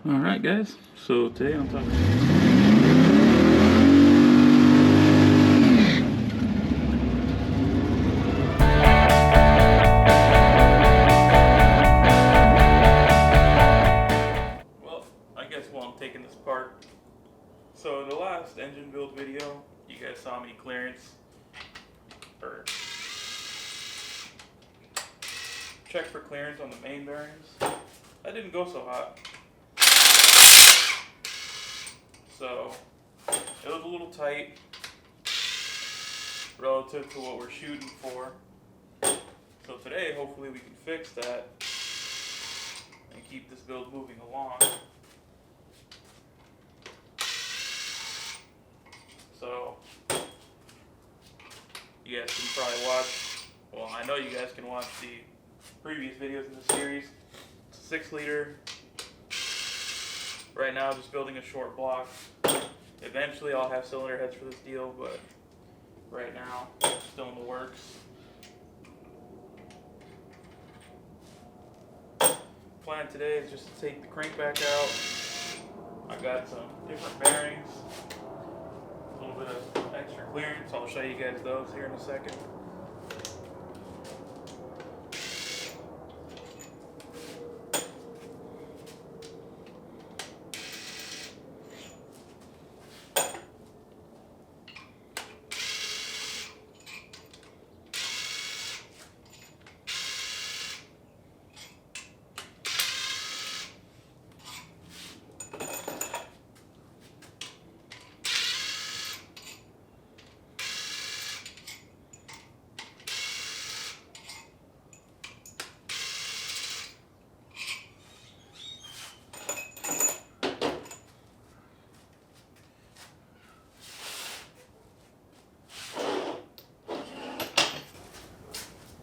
Alright guys, so today I'm talking well, I guess while I'm taking this apart. So in the last engine build video, you guys saw me clearance or check for clearance on the main bearings. That didn't go so hot. So it was a little tight relative to what we're shooting for. So today, hopefully we can fix that and keep this build moving along. So you guys can probably watch, well, I know you guys can watch the previous videos in the series. It's a 6 liter. Right now, just building a short block. Eventually, I'll have cylinder heads for this deal, but right now, it's still in the works. Plan today is just to take the crank back out. I got some different bearings, a little bit of extra clearance. I'll show you guys those here in a second.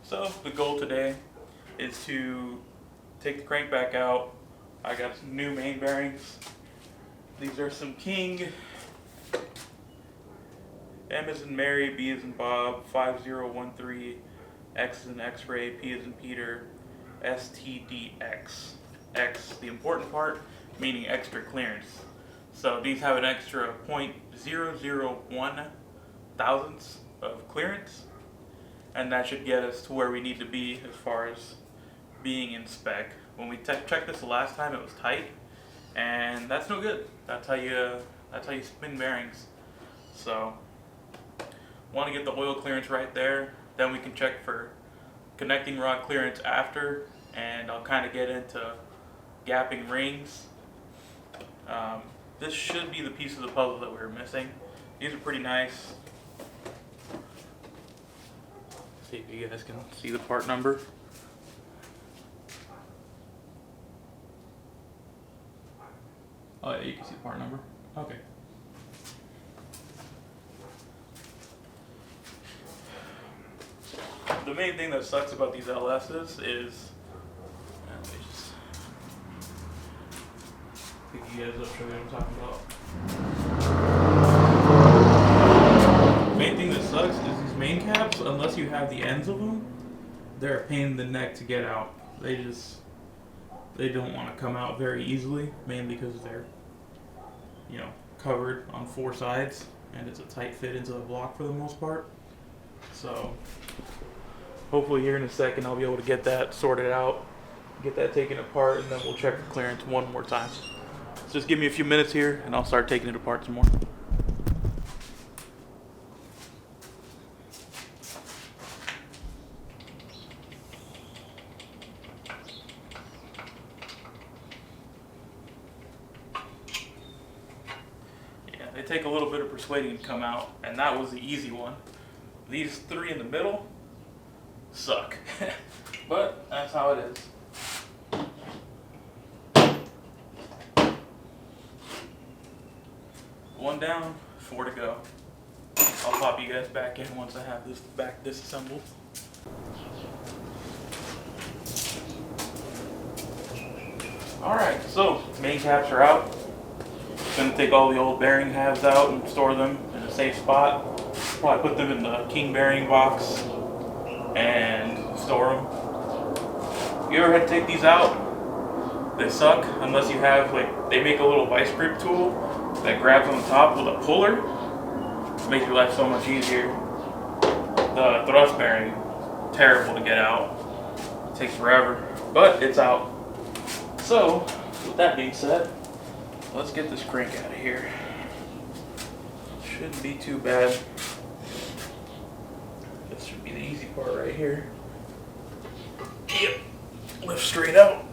So the goal today is to take the crank back out. I got some new main bearings. These are some King M as in Mary, B as in Bob, 5013, X as in X-ray, P as in Peter, STDX. X, the important part, meaning extra clearance. So these have an extra 0.001 thousandths of clearance, and that should get us to where we need to be as far as being in spec. When we checked this the last time, it was tight, and that's no good. That's how you spin bearings. So want to get the oil clearance right there, then we can check for connecting rod clearance after, and I'll kind of get into gapping rings. This should be the piece of the puzzle that we were missing. These are pretty nice. See if you guys can see the part number. Oh yeah, you can see the part number. Okay. The main thing that sucks about these LS's is, let me just pick you guys up, show you what I'm talking about. The main thing that sucks is these main caps, unless you have the ends of them, they're a pain in the neck to get out. They don't want to come out very easily, mainly because they're, covered on 4 sides, and it's a tight fit into the block for the most part. So hopefully here in a second I'll be able to get that sorted out, get that taken apart, and then we'll check for clearance one more time. So just give me a few minutes here and I'll start taking it apart some more. Yeah, they take a little bit of persuading to come out, and that was the easy one. These 3 in the middle suck. But that's how it is. One down, 4 to go. I'll pop you guys back in once I have this back disassembled. Alright, so main caps are out. Gonna take all the old bearing halves out and store them in a safe spot. Probably put them in the King bearing box and store them. If you ever had to take these out, They suck unless you have, like, they make a little vice grip tool that grabs on the top with a puller. It makes your life so much easier. The thrust bearing, terrible to get out. It takes forever, but it's out. So, with that being said, let's get this crank out of here. Shouldn't be too bad. This should be the easy part right here. Yep, lift straight out.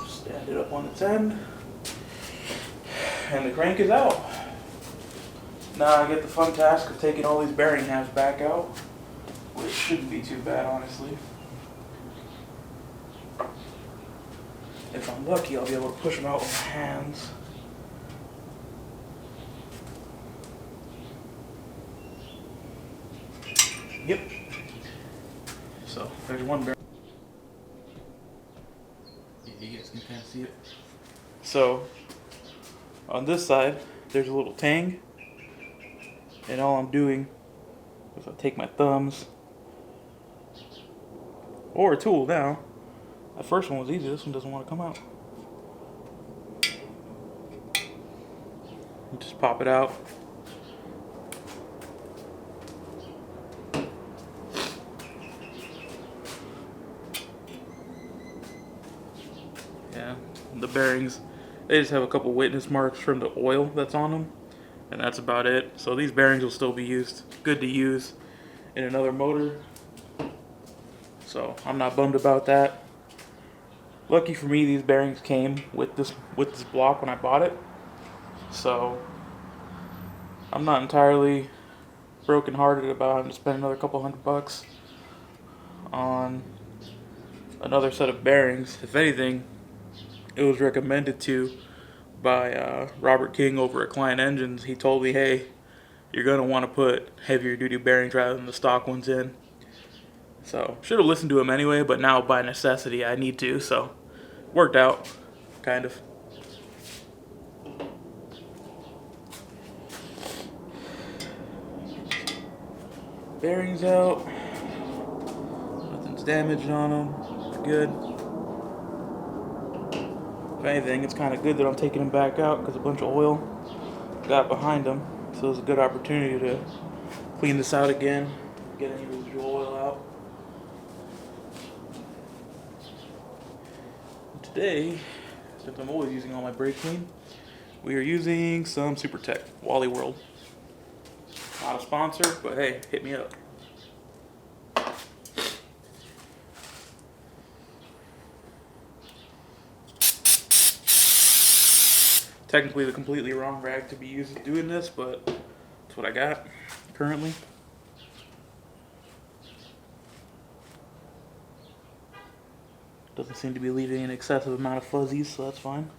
Stand it up on its end. And the crank is out. Now I get the fun task of taking all these bearing halves back out, which shouldn't be too bad, honestly. If I'm lucky, I'll be able to push them out with my hands. Yep. So, there's one bearing. You guys can kind of see it. So, on this side, there's a little tang. And all I'm doing is I take my thumbs, or a tool now. That first one was easy, this one doesn't want to come out. You just pop it out. Yeah, the bearings, they just have a couple witness marks from the oil that's on them. And that's about it. So these bearings will still be used, good to use in another motor. So I'm not bummed about that. Lucky for me, these bearings came with this block when I bought it. So I'm not entirely brokenhearted about having to spend another couple $100 on another set of bearings. If anything, it was recommended by Robert King over at Client Engines. He told me, hey, you're going to want to put heavier duty bearings rather than the stock ones in. So, should have listened to him anyway, but now by necessity I need to, so worked out, kind of. Bearings out. Nothing's damaged on them. They're good. If anything, it's kind of good that I'm taking them back out because a bunch of oil got behind them. So it's a good opportunity to clean this out again, get any residual oil out. Today, since I'm always using all my brake clean, we are using some Super Tech Wally World. Not a sponsor, but hey, hit me up. Technically the completely wrong rag to be used doing this, but that's what I got currently. Doesn't seem to be leaving an excessive amount of fuzzies, so that's fine.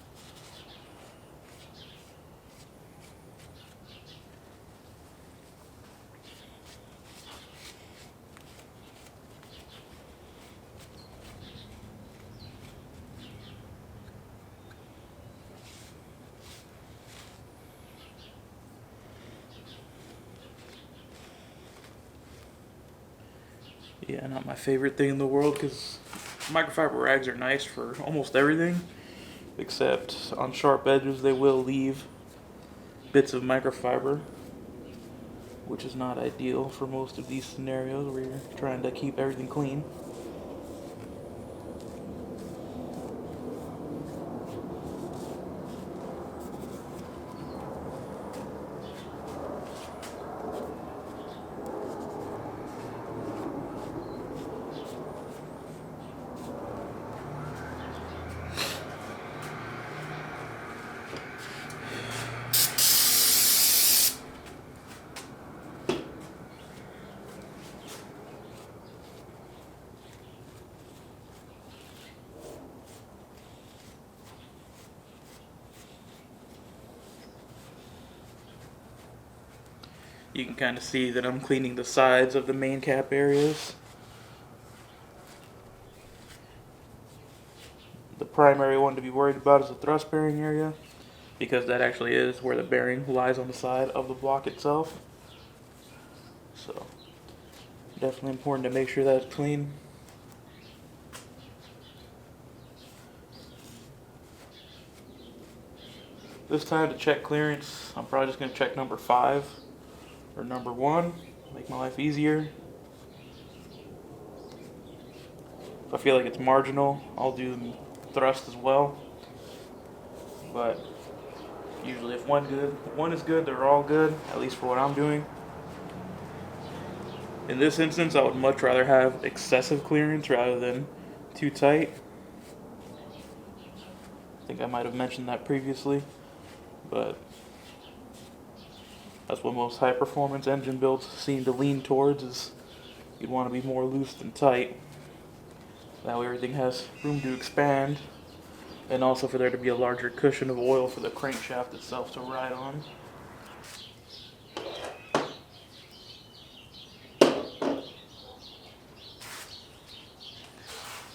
Yeah, not my favorite thing in the world because microfiber rags are nice for almost everything, except on sharp edges they will leave bits of microfiber, which is not ideal for most of these scenarios where you're trying to keep everything clean. You can kind of see that I'm cleaning the sides of the main cap areas. The primary one to be worried about is the thrust bearing area, because that actually is where the bearing lies on the side of the block itself. So Definitely important to make sure that's clean. This time to check clearance, I'm probably just going to check number 5 or number 1, make my life easier. If I feel like it's marginal, I'll do thrust as well. But usually if one is good, they're all good, at least for what I'm doing. In this instance, I would much rather have excessive clearance rather than too tight. I think I might have mentioned that previously, but that's what most high performance engine builds seem to lean towards, is you'd want to be more loose than tight. That way everything has room to expand, and also for there to be a larger cushion of oil for the crankshaft itself to ride on.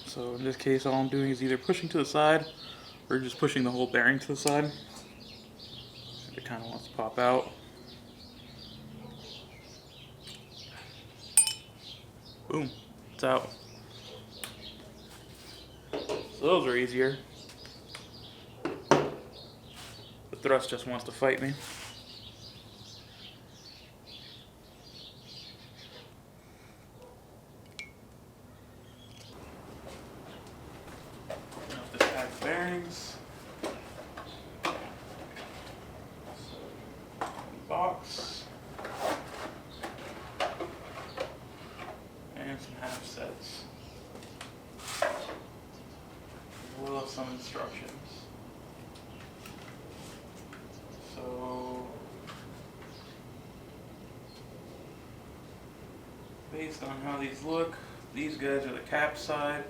So in this case, all I'm doing is either pushing to the side or just pushing the whole bearing to the side. It kind of wants to pop out. Boom, it's out. So those are easier. The thrust just wants to fight me. Now the back bearings. Box. And some half sets. As well as some instructions. So, based on how these look, these guys are the cap side,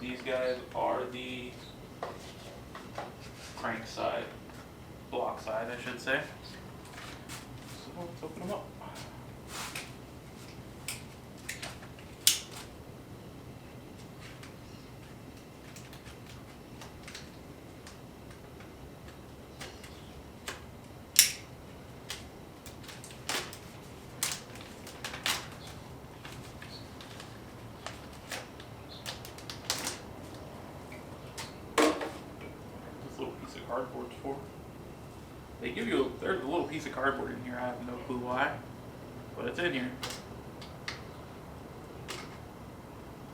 these guys are the crank side, block side I should say. So let's open them up. Cardboard for. They give you there's a little piece of cardboard in here. I have no clue why, but it's in here.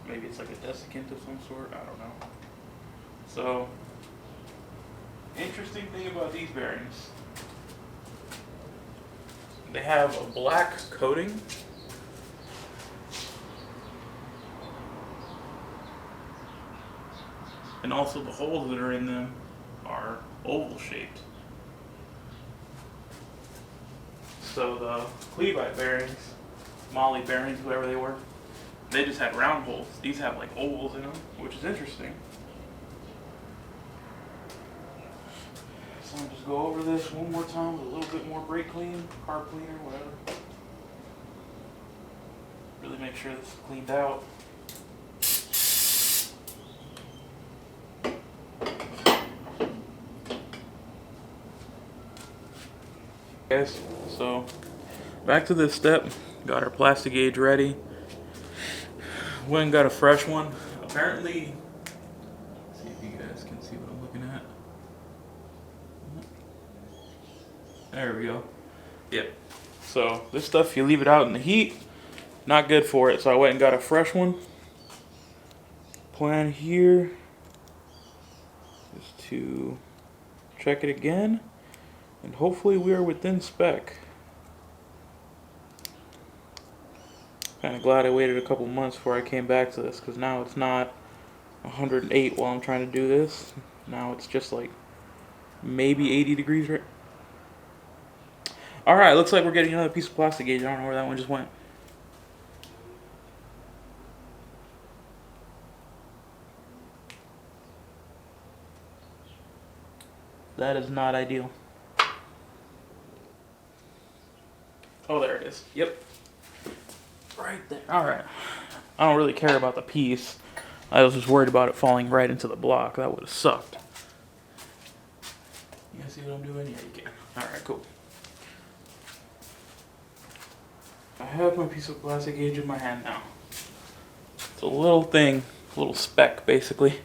Maybe it's like a desiccant of some sort. I don't know. So, interesting thing about these bearings, they have a black coating. And also the holes that are in them are oval shaped. So the Cleveite bearings, Molly bearings, whoever they were, they just had round holes. These have like ovals in them, which is interesting. So I'll just go over this one more time with a little bit more brake clean, carb cleaner, whatever. Really make sure this is cleaned out. Guys, so back to this step. Got our Plastigauge ready. Went and got a fresh one. Apparently, let's see if you guys can see what I'm looking at. There we go. Yep. So this stuff, you leave it out in the heat, not good for it. So I went and got a fresh one. Plan here is to check it again. And hopefully we are within spec. Kind of glad I waited a couple months before I came back to this, because now it's not 108 while I'm trying to do this. Now it's just like maybe 80 degrees right. Alright, looks like we're getting another piece of Plastigauge. I don't know where that one just went. That is not ideal. Oh, there it is. Yep. Right there. Alright. I don't really care about the piece. I was just worried about it falling right into the block. That would have sucked. You guys see what I'm doing? Yeah, you can. Alright, cool. I have my piece of plastic gauge in my hand now. It's a little thing, a little speck basically.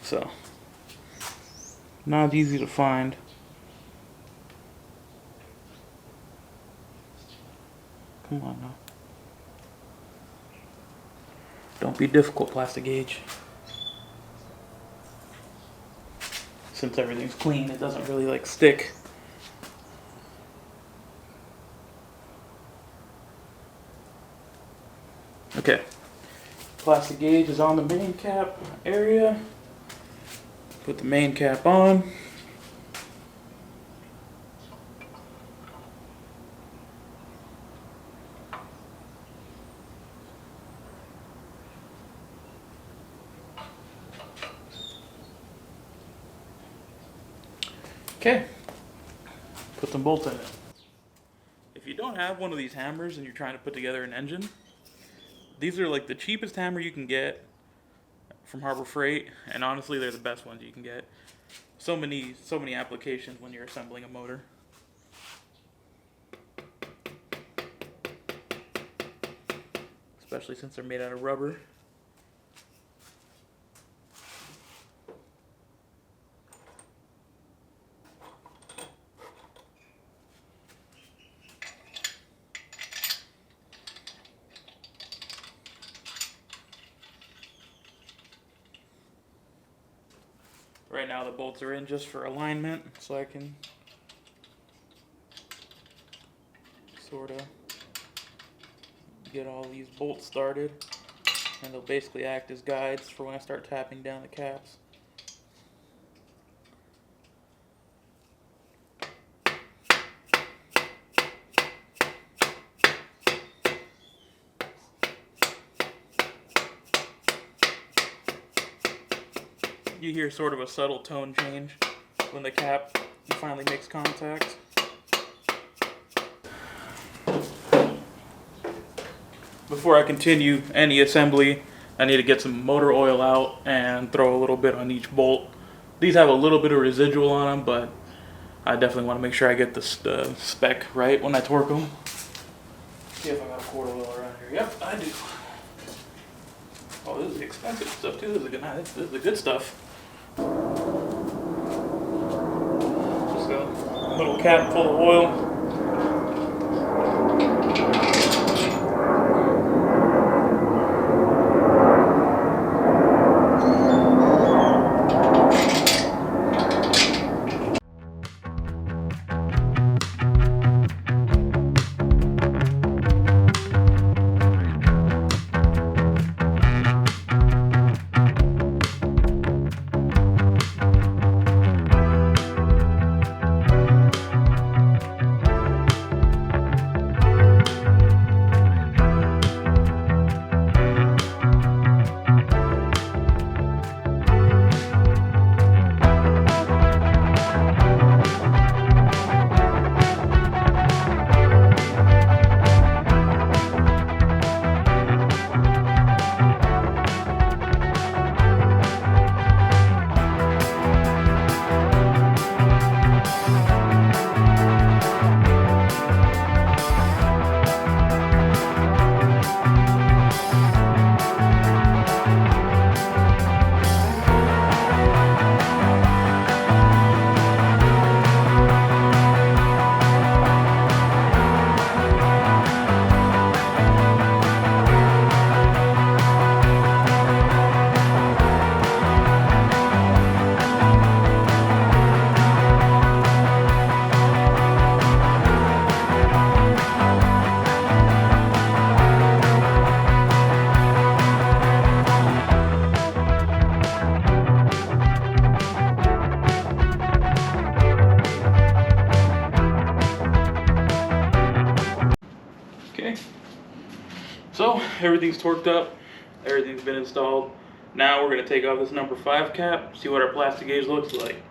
So, not easy to find. Come on now. Don't be difficult, Plastigauge. Since everything's clean, it doesn't really like stick. Okay. Plastigauge is on the main cap area. Put the main cap on. Okay, put some bolts in it. If you don't have one of these hammers and you're trying to put together an engine, these are like the cheapest hammer you can get from Harbor Freight, and honestly they're the best ones you can get. So many applications when you're assembling a motor. Especially since they're made out of rubber. Right now the bolts are in just for alignment, so I can sort of get all these bolts started, and they'll basically act as guides for when I start tapping down the caps. You hear sort of a subtle tone change when the cap finally makes contact. Before I continue any assembly, I need to get some motor oil out and throw a little bit on each bolt. These have a little bit of residual on them, but I definitely want to make sure I get the spec right when I torque them. See if I got a quart of oil around here. Yep, I do. Oh, this is the expensive stuff too. This is the good stuff. Just a little cap full of oil. So everything's torqued up, everything's been installed. Now we're going to take off this number 5 cap, see what our Plastigauge looks like.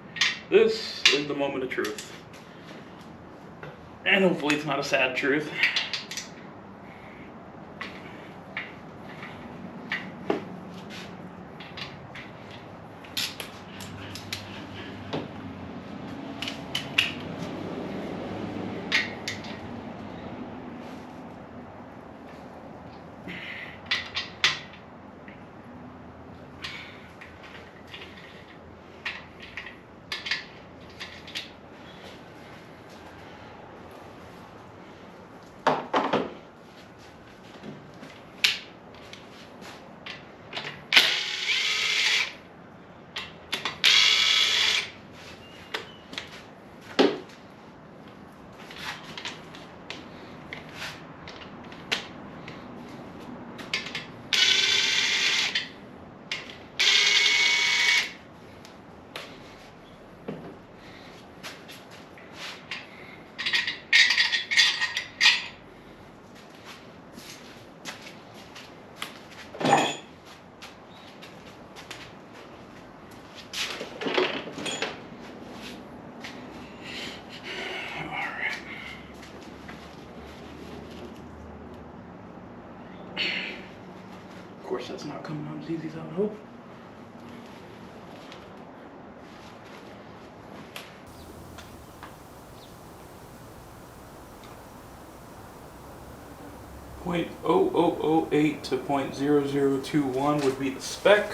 This is the moment of truth. And hopefully it's not a sad truth. Of course, that's not coming out as easy as I would hope. .0008 to .0021 would be the spec.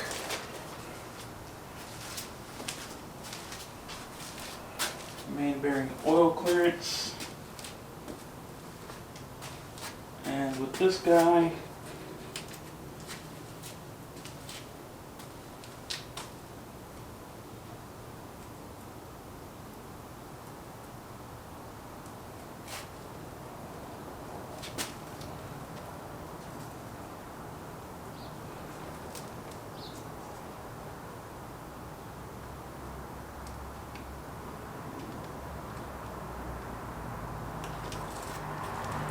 Main bearing oil clearance. And with this guy,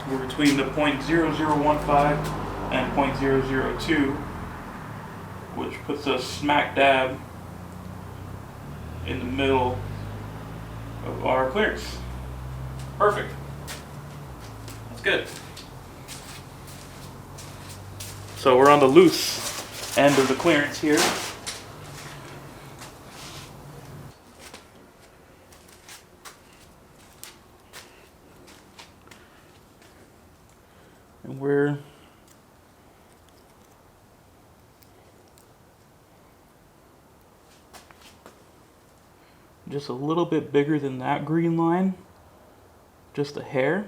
we're between the .0015 and .002, which puts us smack dab in the middle of our clearance. Perfect. That's good. So we're on the loose end of the clearance here. And we're just a little bit bigger than that green line, just a hair,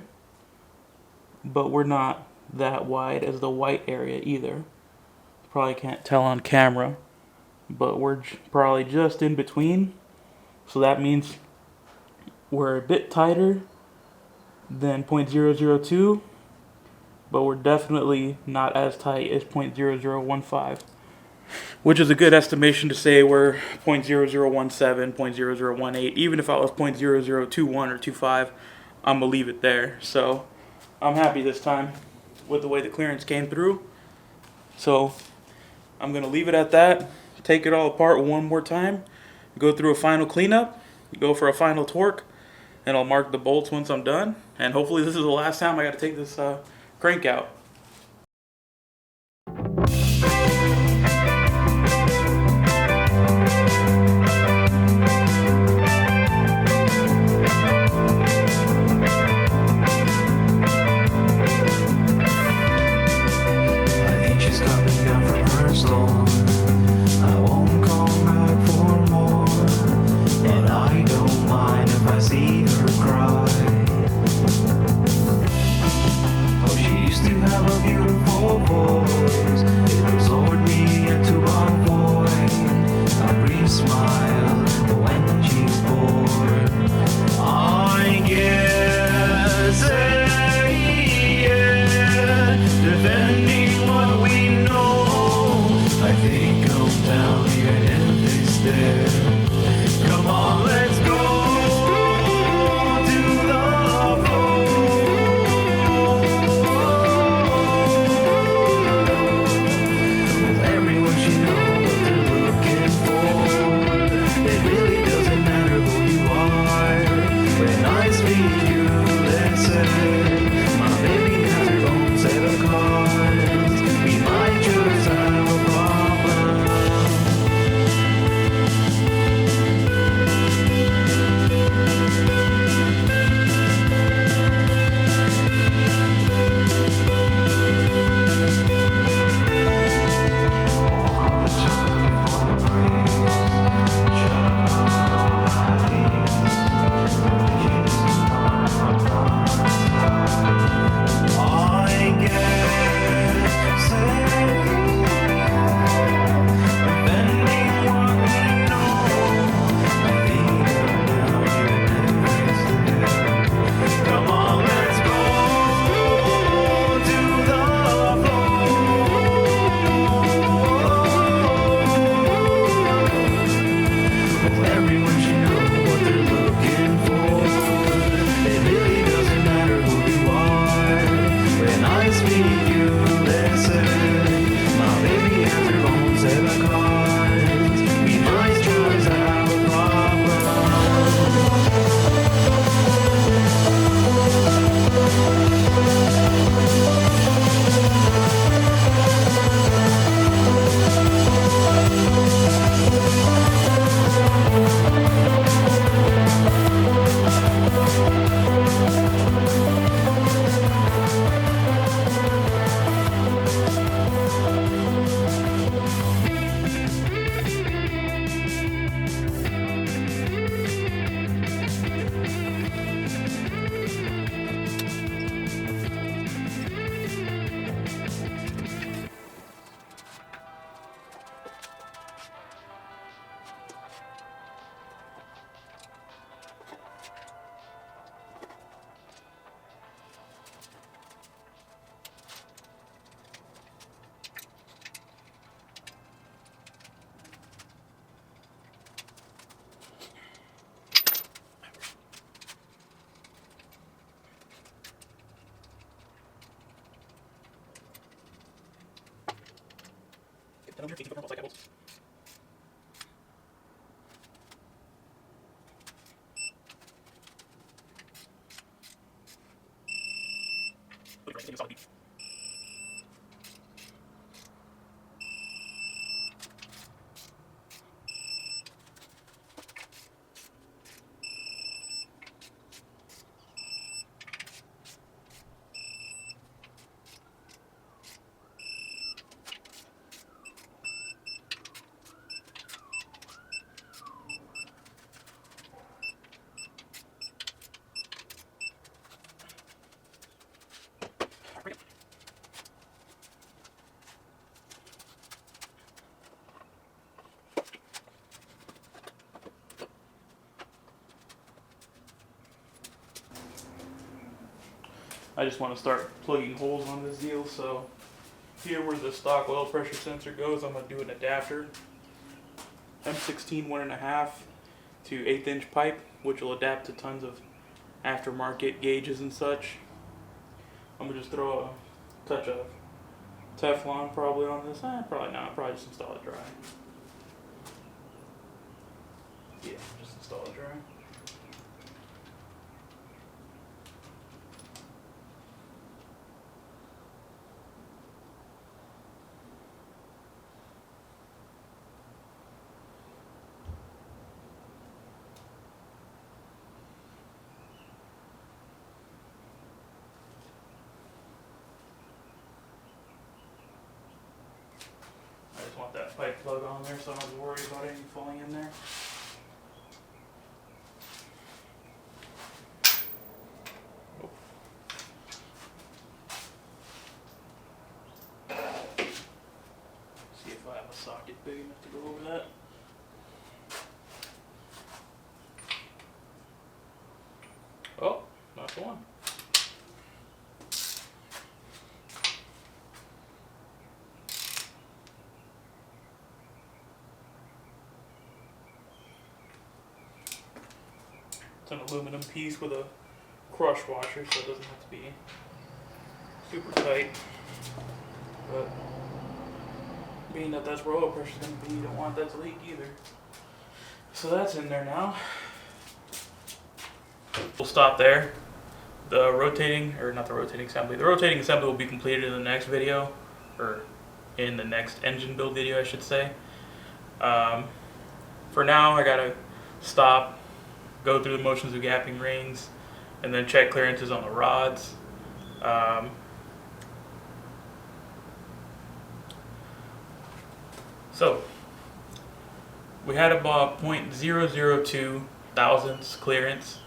but we're not that wide as the white area either. Probably can't tell on camera, but we're probably just in between. So that means we're a bit tighter than .002, but we're definitely not as tight as .0015, which is a good estimation to say we're .0017, .0018. Even if I was .0021 or 25, I'm gonna leave it there. So I'm happy this time with the way the clearance came through. So I'm gonna leave it at that. Take it all apart one more time, go through a final cleanup, go for a final torque, and I'll mark the bolts once I'm done. And hopefully this is the last time I gotta take this crank out. I just want to start plugging holes on this deal. So here where the stock oil pressure sensor goes, I'm going to do an adapter. M16 1.5 to 1/8 inch pipe, which will adapt to tons of aftermarket gauges and such. I'm going to just throw a touch of Teflon probably on this. Probably not. Probably just install it dry. Yeah, just install it dry. I just want that pipe plug on there so I don't have to worry about anything falling in there. See if I have a socket big enough to go over that. Oh, not the one. It's an aluminum piece with a crush washer, so it doesn't have to be super tight. But being that that's where oil pressure is going to be, you don't want that to leak either. So that's in there now. We'll stop there. The rotating assembly will be completed in the next video, or in the next engine build video, I should say. For now, I gotta stop, go through the motions of gapping rings, and then check clearances on the rods. So we had about 0.002 thousandths clearance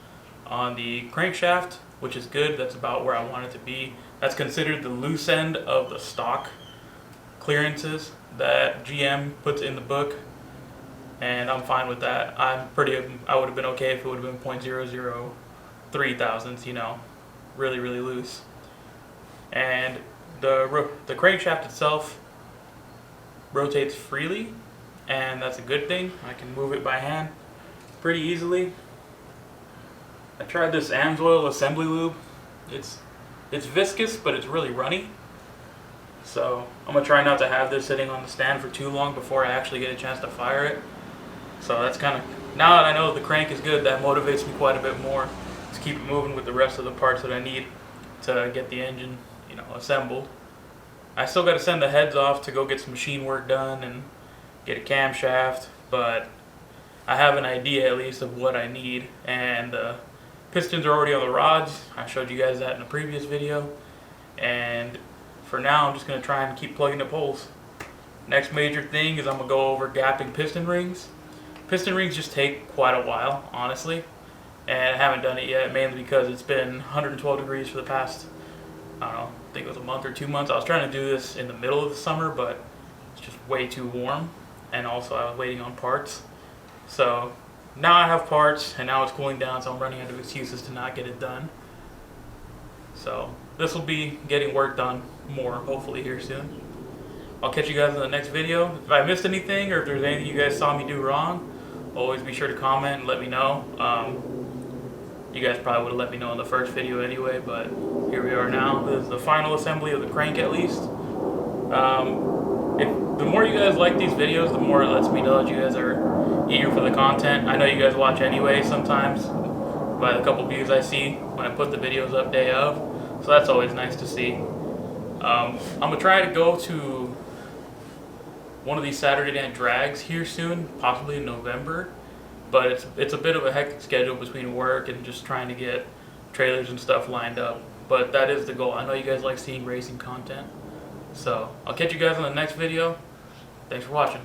on the crankshaft, which is good. That's about where I want it to be. That's considered the loose end of the stock clearances that GM puts in the book, and I'm fine with that. I would have been okay if it would have been 0.003 thousandths, you know, really, really loose. And the crankshaft itself rotates freely, and that's a good thing. I can move it by hand pretty easily. I tried this AMSOIL assembly lube. It's viscous, but it's really runny. So I'm gonna try not to have this sitting on the stand for too long before I actually get a chance to fire it. So that's kind of, now that I know the crank is good, that motivates me quite a bit more to keep it moving with the rest of the parts that I need to get the engine, you know, assembled. I still got to send the heads off to go get some machine work done and get a camshaft, but I have an idea at least of what I need, and the pistons are already on the rods. I showed you guys that in a previous video, and for now I'm just going to try and keep plugging up holes. Next major thing is I'm going to go over gapping piston rings. Piston rings just take quite a while, honestly, and I haven't done it yet, mainly because it's been 112 degrees for the past, I don't know, I think it was a month or 2 months. I was trying to do this in the middle of the summer, but it's just way too warm, and also I was waiting on parts. So now I have parts, and now it's cooling down, so I'm running out of excuses to not get it done. So this will be getting work done more, hopefully, here soon. I'll catch you guys in the next video. If I missed anything, or if there's anything you guys saw me do wrong, always be sure to comment and let me know. You guys probably would have let me know in the first video anyway, but here we are now. This is the final assembly of the crank, at least. If The more you guys like these videos, the more it lets me know that you guys are eager for the content. I know you guys watch anyway sometimes by the couple views I see when I put the videos up day of, so that's always nice to see. I'm gonna try to go to one of these Saturday night drags here soon, possibly in November, but it's a bit of a hectic schedule between work and just trying to get trailers and stuff lined up. But that is the goal. I know you guys like seeing racing content, so I'll catch you guys on the next video. Thanks for watching.